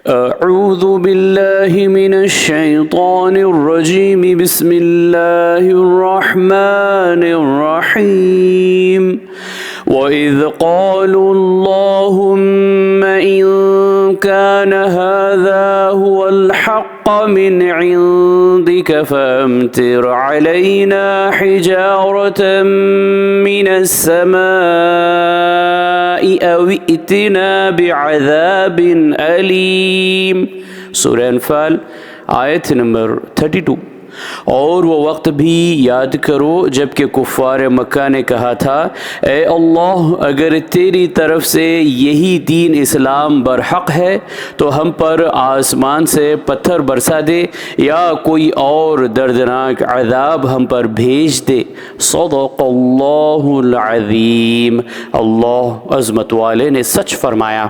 अऊज़ु बिल्लाहि मिनश शैतानिर रजीम बिस्मिल्लाहिर रहमानिर रहीम वइज़ क़ालू अल्लाहुम्मा इन कान हाज़ा हुवल हक़्क़ मिन इंदिक फ़अम्तिर अलैना हिजारतम मिनस समाई औ इतना बिअज़ाबिन अलीम। सूरह अनफ़ाल आयत नंबर 32। और वो वक्त भी याद करो जबकि कुफ़ार मक्का ने कहा था, ए अल्लाह, अगर तेरी तरफ से यही दीन इस्लाम बरहक है तो हम पर आसमान से पत्थर बरसा दे या कोई और दर्दनाक अज़ाब हम पर भेज दे। सदक़ल्लाहुल अज़ीम। अल्लाह अज़मत वाले ने सच फरमाया।